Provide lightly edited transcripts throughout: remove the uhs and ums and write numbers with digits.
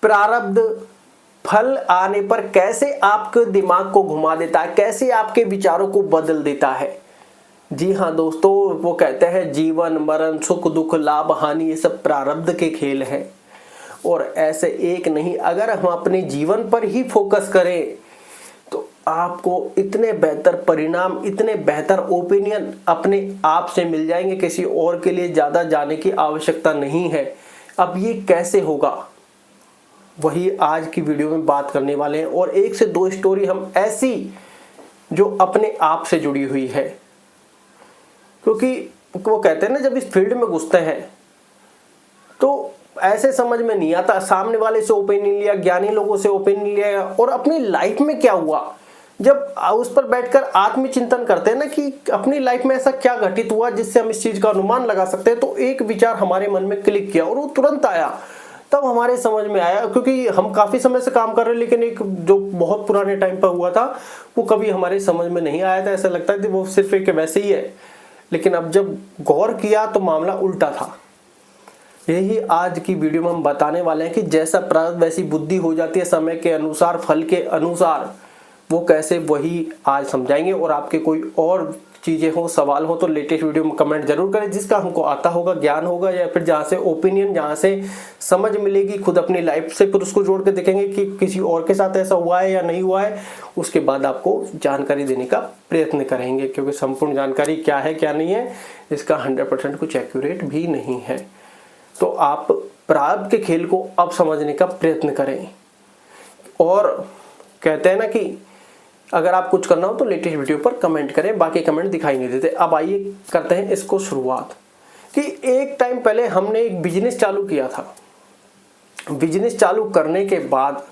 प्रारब्ध फल आने पर कैसे आपके दिमाग को घुमा देता है, कैसे आपके विचारों को बदल देता है। जी हाँ दोस्तों, वो कहते हैं जीवन मरण सुख दुख लाभ हानि ये सब प्रारब्ध के खेल हैं। और ऐसे एक नहीं, अगर हम अपने जीवन पर ही फोकस करें तो आपको इतने बेहतर परिणाम, इतने बेहतर ओपिनियन अपने आप से मिल जाएंगे। किसी और के लिए ज़्यादा जाने की आवश्यकता नहीं है। अब ये कैसे होगा, वही आज की वीडियो में बात करने वाले हैं। और एक से दो स्टोरी हम ऐसी जो अपने आप से जुड़ी हुई है, क्योंकि वो कहते हैं ना, जब इस फील्ड में घुसते हैं तो ऐसे समझ में नहीं आता। सामने वाले से ओपिनियन लिया, ज्ञानी लोगों से ओपिनियन लिया, और अपनी लाइफ में क्या हुआ, जब उस पर बैठकर आत्मचिंतन करते हैं ना कि अपनी लाइफ में ऐसा क्या घटित हुआ जिससे हम इस चीज का अनुमान लगा सकते हैं, तो एक विचार हमारे मन में क्लिक किया और वो तुरंत आया। तब हमारे समझ में आया, क्योंकि हम काफी समय से काम कर रहे हैं, लेकिन एक जो बहुत पुराने टाइम पर हुआ था वो कभी हमारे समझ में नहीं आया था। ऐसा लगता है कि वो सिर्फ एक वैसे ही है, लेकिन अब जब गौर किया तो मामला उल्टा था। यही आज की वीडियो में हम बताने वाले हैं कि जैसा प्रारब्ध वैसी बुद्धि हो जाती है, समय के अनुसार फल के अनुसार, वो कैसे, वही आज समझाएंगे। और आपके कोई और चीजें हो, सवाल हो, तो लेटेस्ट वीडियो में कमेंट जरूर करें, जिसका हमको आता होगा, ज्ञान होगा, या फिर जहाँ से ओपिनियन, जहाँ से समझ मिलेगी, खुद अपनी लाइफ से फिर उसको जोड़ के देखेंगे कि किसी और के साथ ऐसा हुआ है या नहीं हुआ है। उसके बाद आपको जानकारी देने का प्रयत्न करेंगे, क्योंकि संपूर्ण जानकारी क्या है क्या नहीं है इसका 100% कुछ एक्यूरेट भी नहीं है। तो आप प्रारब्ध के खेल को अब समझने का प्रयत्न करें। और कहते हैं ना कि अगर आप कुछ करना हो तो लेटेस्ट वीडियो पर कमेंट करें, बाकी कमेंट दिखाई नहीं देते। अब आइए करते हैं इसको शुरुआत। कि एक टाइम पहले हमने एक बिजनेस चालू किया था। बिजनेस चालू करने के बाद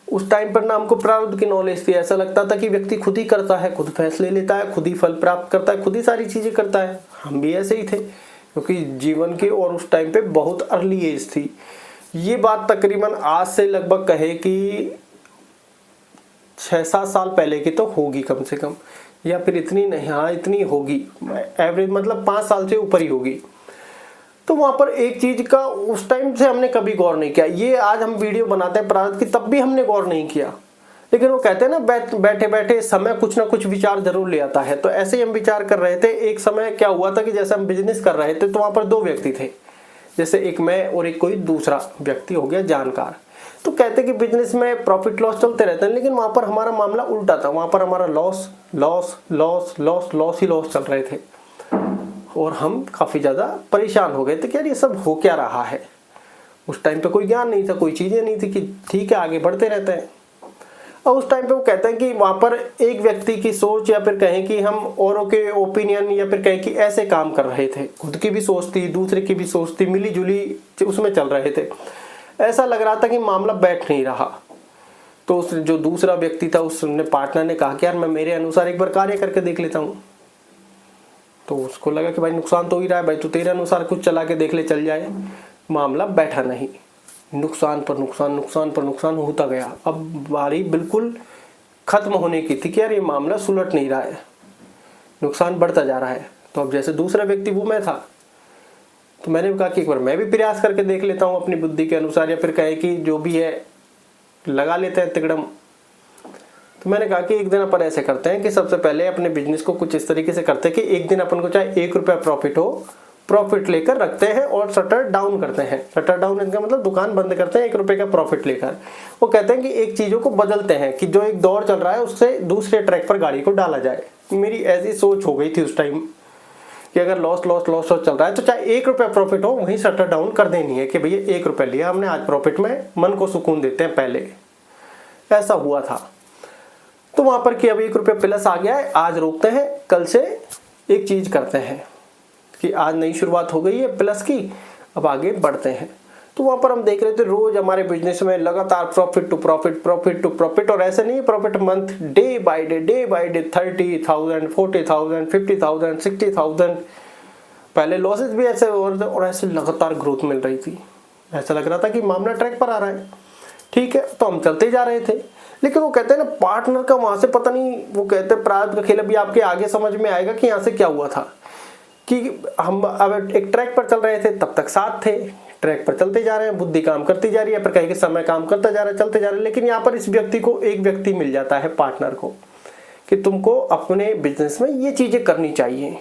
उस टाइम पर ना हमको प्रारब्ध की नॉलेज थी। ऐसा लगता था कि व्यक्ति खुद ही करता है, खुद फैसले लेता है, खुद ही फल प्राप्त करता है, खुद ही सारी चीजें करता है। हम भी ऐसे ही थे, क्योंकि जीवन के और उस टाइम पे बहुत अर्ली एज थी। ये बात तकरीबन आज से लगभग कहे कि 6-7 साल पहले की तो होगी कम से कम, या फिर इतनी नहीं, हाँ इतनी होगी, एवरेज मतलब 5 साल से ऊपर ही होगी। तो वहां पर एक चीज का उस टाइम से हमने कभी गौर नहीं किया। ये आज हम वीडियो बनाते हैं प्रारब्ध की, तब भी हमने गौर नहीं किया। लेकिन वो कहते हैं ना, बैठे बैठे समय कुछ ना कुछ विचार जरूर ले आता है। तो ऐसे ही हम विचार कर रहे थे। एक समय क्या हुआ था कि जैसे हम बिजनेस कर रहे थे तो वहां पर 2 व्यक्ति थे, जैसे एक मैं और एक कोई दूसरा व्यक्ति हो गया जानकार। तो कहते कि बिजनेस में प्रॉफिट लॉस चलते रहते हैं, लेकिन वहां पर हमारा मामला उल्टा था। वहां पर हमारा loss loss loss loss loss ही लॉस चल रहे थे, और हम काफी ज्यादा परेशान हो गए थे कि यार ये सब हो क्या रहा है। उस टाइम पे कोई ज्ञान नहीं था, कोई चीजें नहीं थी कि ठीक है आगे बढ़ते रहते हैं। और उस टाइम पे वो कहते हैं कि वहां पर एक व्यक्ति की सोच, या फिर कहें कि हम औरों के ओपिनियन, या फिर कहें कि ऐसे काम कर रहे थे। खुद की भी सोच थी, दूसरे की भी सोच थी, मिली जुली उसमें चल रहे थे। ऐसा लग रहा था कि मामला बैठ नहीं रहा। तो उस जो दूसरा व्यक्ति था, उसने पार्टनर ने कहा कि यार मैं मेरे अनुसार एक बार कार्य करके देख लेता हूँ। तो उसको लगा कि भाई नुकसान तो ही रहा है, भाई तू तेरे अनुसार कुछ चला के देख ले, चल जाए। मामला बैठा नहीं, नुकसान पर नुकसान, नुकसान पर नुकसान होता गया। अब बारी बिल्कुल खत्म होने की थी कि यार ये मामला सुलट नहीं रहा है, नुकसान बढ़ता जा रहा है। तो अब जैसे दूसरा व्यक्ति वो मैं था, तो मैंने कहा कि एक बार मैं भी प्रयास करके देख लेता हूँ अपनी बुद्धि के अनुसार, या फिर कहे कि जो भी है लगा लेते हैं तिकड़म। तो मैंने कहा कि एक दिन अपन ऐसे करते हैं कि सबसे पहले अपने बिजनेस को कुछ इस तरीके से करते हैं कि एक दिन अपन को चाहे 1 रुपया प्रॉफिट हो, प्रॉफिट लेकर रखते हैं और शटर डाउन करते हैं। शटर डाउन इसका मतलब दुकान बंद करते हैं 1 रुपए का प्रॉफिट लेकर। वो कहते हैं कि एक चीजों को बदलते हैं कि जो एक दौर चल रहा है उससे दूसरे ट्रैक पर गाड़ी को डाला जाए। मेरी ऐसी सोच हो गई थी उस टाइम कि अगर लॉस लॉस लॉस लॉस चल रहा है तो चाहे 1 रुपया प्रॉफिट हो, वहीं शटर डाउन कर देनी है कि भैया 1 रुपया लिया हमने, आज प्रॉफिट में मन को सुकून देते हैं। पहले ऐसा हुआ था। तो वहां पर कि अब 1 रुपया प्लस आ गया है, आज रोकते हैं, कल से एक चीज करते हैं कि आज नई शुरुआत हो गई है प्लस की, अब आगे बढ़ते हैं। तो वहां पर हम देख रहे थे रोज हमारे बिजनेस में लगातार profit to profit, profit to profit. और ऐसे नहीं profit month, day by day 30,000, 40,000, 50,000, 60,000। पहले लॉसेस भी ऐसे हो रहे थे और ऐसे लगातार ग्रोथ मिल रही थी। ऐसा लग रहा था कि मामला ट्रैक पर आ रहा है। ठीक है, तो हम चलते जा रहे थे। लेकिन वो कहते हैं ना पार्टनर का वहां से पता नहीं, वो कहते हैं प्रारब्ध का खेल अभी आपके आगे समझ में आएगा कि यहाँ से क्या हुआ था। कि हम अब एक ट्रैक पर चल रहे थे, तब तक साथ थे, ट्रैक पर चलते जा रहे हैं, बुद्धि काम करती जा रही है, पर कहीं के समय काम करता जा रहा है, चलते जा रहे हैं। लेकिन यहाँ पर इस व्यक्ति को एक व्यक्ति मिल जाता है, पार्टनर को, कि तुमको अपने बिजनेस में ये चीजें करनी चाहिए,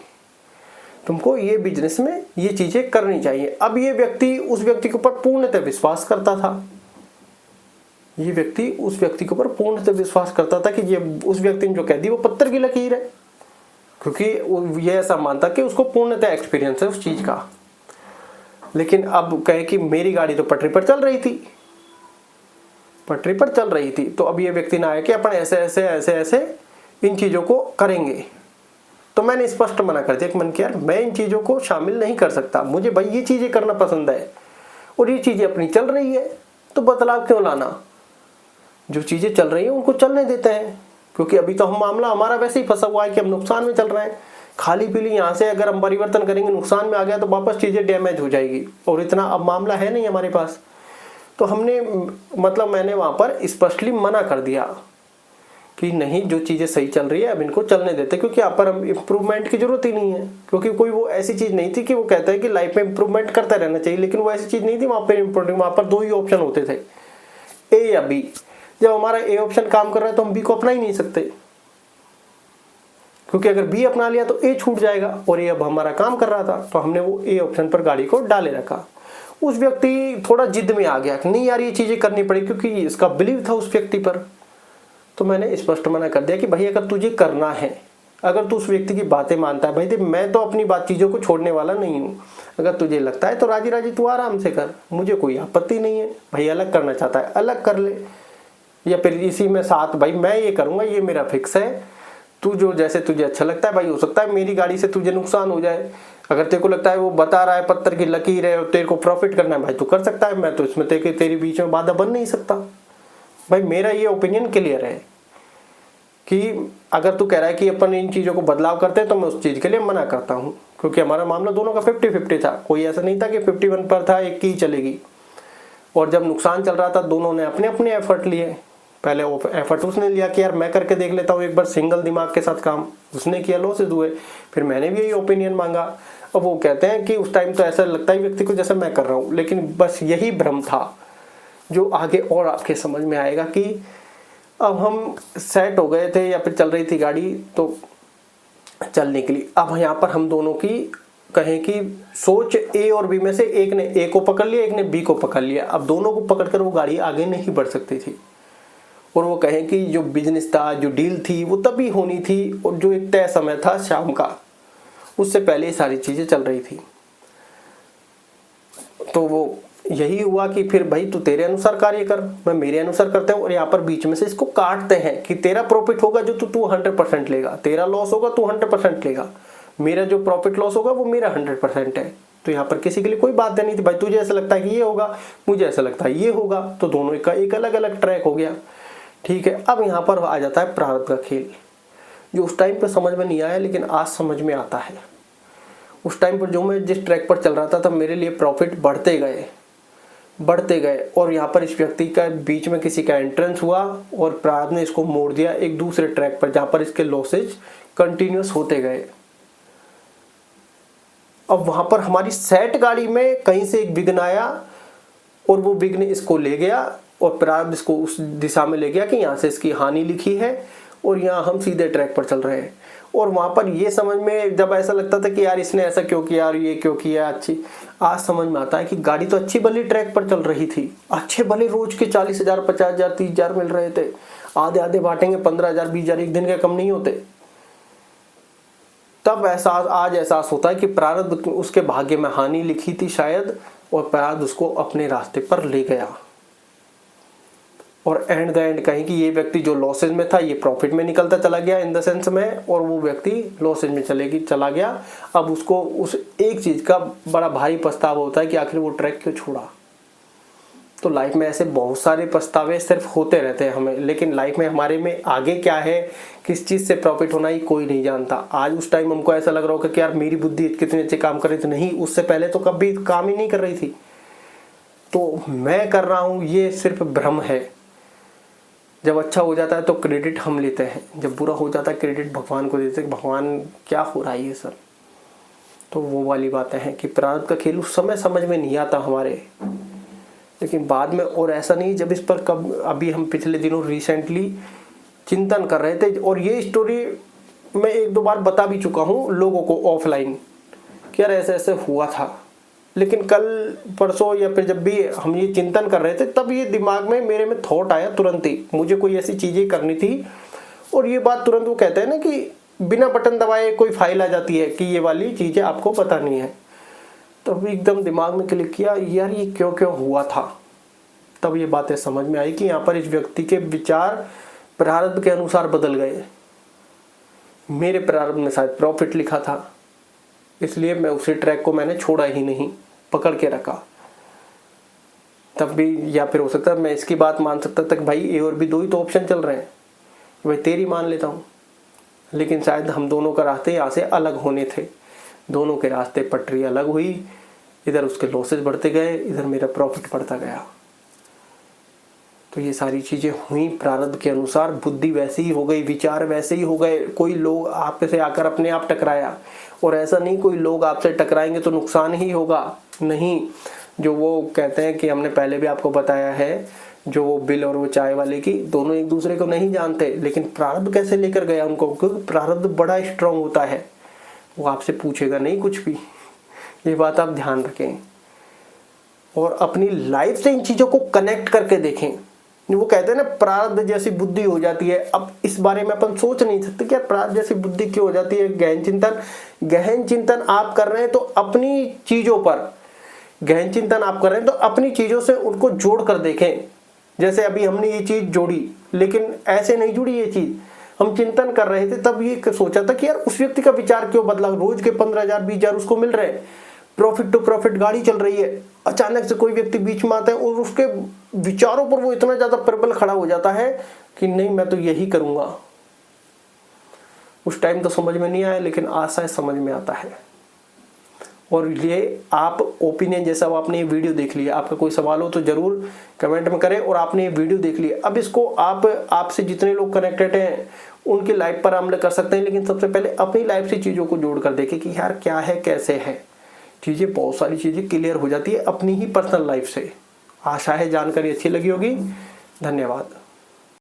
तुमको ये बिजनेस में ये चीजें करनी चाहिए। अब ये व्यक्ति उस व्यक्ति के ऊपर पूर्णतः विश्वास करता था, ये व्यक्ति उस व्यक्ति के ऊपर पूर्णतः विश्वास करता था कि ये उस व्यक्ति ने जो कह दी वो पत्थर की लकीर है, क्योंकि ये ऐसा मानता कि उसको पूर्णतः एक्सपीरियंस है उस चीज का। लेकिन अब कहे कि मेरी गाड़ी तो पटरी पर चल रही थी, पटरी पर चल रही थी, तो अब ये व्यक्ति ना आया कि अपन ऐसे ऐसे ऐसे ऐसे इन चीजों को करेंगे। तो मैंने स्पष्ट मना कर दिया कि मन किया मैं इन चीजों को शामिल नहीं कर सकता, मुझे भाई ये चीजें करना पसंद है और ये चीजें अपनी चल रही है, तो बदलाव क्यों लाना। जो चीजें चल रही है उनको चलने देते हैं, क्योंकि अभी तो हम मामला हमारा वैसे ही फंसा हुआ है कि हम नुकसान में चल रहे हैं। खाली पीली यहाँ से अगर हम परिवर्तन करेंगे, नुकसान में आ गया तो वापस चीजें डैमेज हो जाएगी, और इतना अब मामला है नहीं हमारे पास। तो हमने मतलब मैंने वहां पर स्पष्टली मना कर दिया कि नहीं, जो चीजें सही चल रही है अब इनको चलने देते, क्योंकि यहाँ पर हम इंप्रूवमेंट की जरूरत ही नहीं है। क्योंकि कोई वो ऐसी चीज नहीं थी कि वो कहता है कि लाइफ में इंप्रूवमेंट करता रहना चाहिए, लेकिन वो ऐसी चीज नहीं थी। वहां पर दो ही ऑप्शन होते थे, ए या बी। जब हमारा ए ऑप्शन काम कर रहा है तो हम बी को अपना ही नहीं सकते, क्योंकि अगर बी अपना लिया तो ए छूट जाएगा, और ये अब हमारा काम कर रहा था, तो हमने वो ए ऑप्शन पर गाड़ी को डाले रखा। उस व्यक्ति थोड़ा जिद में आ गया कि नहीं यार ये चीजें करनी पड़ी, क्योंकि इसका बिलीव था उस व्यक्ति पर। तो मैंने स्पष्ट मना कर दिया कि भाई अगर तुझे करना है, अगर तू उस व्यक्ति की बातें मानता है, भाई देख मैं तो अपनी बात चीजों को छोड़ने वाला नहीं हूँ। अगर तुझे लगता है तो राजी राजी तू आराम से कर, मुझे कोई आपत्ति नहीं है। भाई अलग करना चाहता है अलग कर ले, या फिर इसी में साथ भाई मैं ये करूंगा, ये मेरा फिक्स है, तू जो जैसे तुझे अच्छा लगता है। भाई हो सकता है मेरी गाड़ी से तुझे नुकसान हो जाए, अगर तेरे को लगता है वो बता रहा है पत्थर की लकीर है और तेरे को प्रॉफिट करना है, भाई तू कर सकता है, मैं तो इसमें तेरी बीच में बाधा बन नहीं सकता। भाई मेरा ये ओपिनियन क्लियर है कि अगर तू कह रहा है कि अपन इन चीजों को बदलाव करते हैं तो मैं उस चीज के लिए मना करता हूं, क्योंकि हमारा मामला दोनों का 50-50 था। कोई ऐसा नहीं था कि 51 पर था एक की चलेगी। और जब नुकसान चल रहा था दोनों ने अपने अपने एफर्ट लिए। पहले वो एफर्ट उसने लिया कि यार मैं करके देख लेता हूँ एक बार सिंगल दिमाग के साथ काम, उसने किया, लॉसेज हुए। फिर मैंने भी यही ओपिनियन मांगा। अब वो कहते हैं कि उस टाइम तो ऐसा लगता है व्यक्ति को जैसे मैं कर रहा हूँ, लेकिन बस यही भ्रम था जो आगे और आपके समझ में आएगा कि अब हम सेट हो गए थे या फिर चल रही थी गाड़ी तो चलने के लिए। अब यहाँ पर हम दोनों की कहें कि सोच ए और बी में से एक ने ए को पकड़ लिया, एक ने बी को पकड़ लिया। अब दोनों को पकड़कर वो गाड़ी आगे नहीं बढ़ सकती थी, और वो कहें कि जो बिजनेस था, जो डील थी, वो तभी होनी थी, और जो एक तय समय था शाम का, उससे पहले सारी चीजें चल रही थी। तो वो यही हुआ कि फिर भाई तू तेरे अनुसार कार्य कर, मैं मेरे अनुसार करते हैं, और यहाँ पर बीच में से इसको काटते हैं कि तेरा प्रॉफिट होगा जो तू 100% लेगा, तेरा लॉस होगा तू 100% लेगा, मेरा जो प्रॉफिट लॉस होगा वो मेरा 100% है। तो यहाँ पर किसी के लिए कोई बात नहीं थी। भाई तुझे ऐसा लगता है कि ये होगा, मुझे ऐसा लगता है ये होगा, तो दोनों का एक अलग अलग ट्रैक हो गया। ठीक है, अब यहाँ पर आ जाता है प्रारब्ध का खेल, जो उस टाइम पर समझ में नहीं आया लेकिन आज समझ में आता है। उस टाइम पर जो मैं जिस ट्रैक पर चल रहा था तब मेरे लिए प्रॉफिट बढ़ते गए, और यहाँ पर इस व्यक्ति का बीच में किसी का एंट्रेंस हुआ और प्रारब्ध ने इसको मोड़ दिया एक दूसरे ट्रैक पर, जहां पर इसके लॉसेज कंटिन्यूस होते गए। अब वहां पर हमारी सेट गाड़ी में कहीं से एक विघ्न आया, और वो विघ्न इसको ले गया, और प्रारब्ध इसको उस दिशा में ले गया कि यहाँ से इसकी हानि लिखी है और यहाँ हम सीधे ट्रैक पर चल रहे हैं। और वहां पर ये समझ में जब ऐसा लगता था कि यार इसने ऐसा क्यों किया और ये क्यों किया, अच्छी आज समझ में आता है कि गाड़ी तो अच्छी भली ट्रैक पर चल रही थी, अच्छे भले रोज के 40,000 50,000 30,000 मिल रहे थे, आधे आधे बांटेंगे 15,000 20,000 एक दिन के कम नहीं होते। तब आज एहसास होता है कि प्रारब्ध उसके भाग्य में हानि लिखी थी शायद, और प्रारब्ध उसको अपने रास्ते पर ले गया। और एंड द एंड कहीं कि ये व्यक्ति जो लॉसेज में था ये प्रॉफिट में निकलता चला गया इन द सेंस में, और वो व्यक्ति लॉसेज में चला गया। अब उसको उस एक चीज का बड़ा भारी पछतावा होता है कि आखिर वो ट्रैक क्यों छोड़ा। तो लाइफ में ऐसे बहुत सारे पछतावे सिर्फ होते रहते हैं हमें, लेकिन लाइफ में हमारे में आगे क्या है, किस चीज से प्रॉफिट होना ही कोई नहीं जानता। आज उस टाइम हमको ऐसा लग रहा होगा कि यार मेरी बुद्धि कितने अच्छे काम कर रही थी, नहीं उससे पहले तो कभी काम ही नहीं कर रही थी, तो मैं कर रहा हूं ये सिर्फ भ्रम है। जब अच्छा हो जाता है तो क्रेडिट हम लेते हैं, जब बुरा हो जाता है क्रेडिट भगवान को देते हैं, भगवान क्या हो रहा है ये सब। तो वो वाली बातें हैं कि प्रारब्ध का खेल उस समय समझ में नहीं आता हमारे, लेकिन बाद में, और ऐसा नहीं जब इस पर कब, अभी हम पिछले दिनों रिसेंटली चिंतन कर रहे थे, और ये स्टोरी मैं 1-2 बार बता भी चुका हूँ लोगों को ऑफलाइन कि यार ऐसे ऐसे हुआ था। लेकिन कल परसों या फिर जब भी हम ये चिंतन कर रहे थे तब ये दिमाग में मेरे में थॉट आया तुरंत ही, मुझे कोई ऐसी चीज़ें करनी थी। और ये बात तुरंत वो कहते हैं ना कि बिना बटन दबाए कोई फाइल आ जाती है कि ये वाली चीज़ें आपको बतानी है। तब एकदम दिमाग में क्लिक किया, यार ये क्यों क्यों हुआ था। तब ये बातें समझ में आई कि यहाँ पर इस व्यक्ति के विचार प्रारब्ध के अनुसार बदल गए। मेरे प्रारब्ध में शायद प्रॉफिट लिखा था, इसलिए मैं उसी ट्रैक को मैंने छोड़ा ही नहीं, पकड़ के रखा। तब भी, या फिर हो सकता है मैं इसकी बात मान सकता था कि भाई ए और बी 2 ही तो ऑप्शन चल रहे हैं, भाई तेरी मान लेता हूँ। लेकिन शायद हम दोनों का रास्ते यहाँ से अलग होने थे, दोनों के रास्ते पटरी अलग हुई, इधर उसके लॉसेज बढ़ते गए, इधर मेरा प्रॉफिट बढ़ता गया। तो ये सारी चीज़ें हुई प्रारब्ध के अनुसार, बुद्धि वैसी ही हो गई, विचार वैसे ही हो गए। कोई लोग आपसे आकर अपने आप टकराया, और ऐसा नहीं कोई लोग आपसे टकराएंगे तो नुकसान ही होगा, नहीं। जो वो कहते हैं कि हमने पहले भी आपको बताया है, जो वो बिल और वो चाय वाले की, दोनों एक दूसरे को नहीं जानते, लेकिन प्रारब्ध कैसे लेकर गया उनको, क्योंकि प्रारब्ध बड़ा स्ट्रांग होता है, वो आपसे पूछेगा नहीं कुछ भी। ये बात आप ध्यान रखें और अपनी लाइफ से इन चीज़ों को कनेक्ट करके देखें। वो कहते हैं ना प्रारब्ध जैसी बुद्धि हो जाती है। अब इस बारे में अपन सोच नहीं सकते कि प्रारब्ध जैसी बुद्धि क्यों हो जाती है। गहन चिंतन आप कर रहे हैं तो अपनी चीज़ों पर गहन चिंतन आप कर रहे हैं तो अपनी चीज़ों से उनको जोड़ कर देखें। जैसे अभी हमने ये चीज़ जोड़ी, लेकिन ऐसे नहीं जुड़ी ये चीज़, हम चिंतन कर रहे थे तब ये सोचा था कि यार उस व्यक्ति का विचार क्यों बदला, रोज के 15,000 20,000 उसको मिल रहे हैं, प्रॉफिट टू प्रॉफिट गाड़ी चल रही है, अचानक से कोई व्यक्ति बीच में आता है और उसके विचारों पर वो इतना ज्यादा प्रबल खड़ा हो जाता है कि नहीं मैं तो यही करूंगा। उस टाइम तो समझ में नहीं आया, लेकिन आशा समझ में आता है। और ये आप ओपिनियन, जैसा आपने ये वीडियो देख लिया, आपका कोई सवाल हो तो जरूर कमेंट में करें। और आपने ये वीडियो देख लिया, अब इसको आपसे जितने लोग कनेक्टेड हैं उनकी लाइफ पर अमल कर सकते हैं, लेकिन सबसे पहले अपनी लाइफ से चीज़ों को जोड़ कर देखें कि यार क्या है कैसे है। चीज़ें, बहुत सारी चीज़ें क्लियर हो जाती है अपनी ही पर्सनल लाइफ से। आशा है जानकारी अच्छी लगी होगी। धन्यवाद।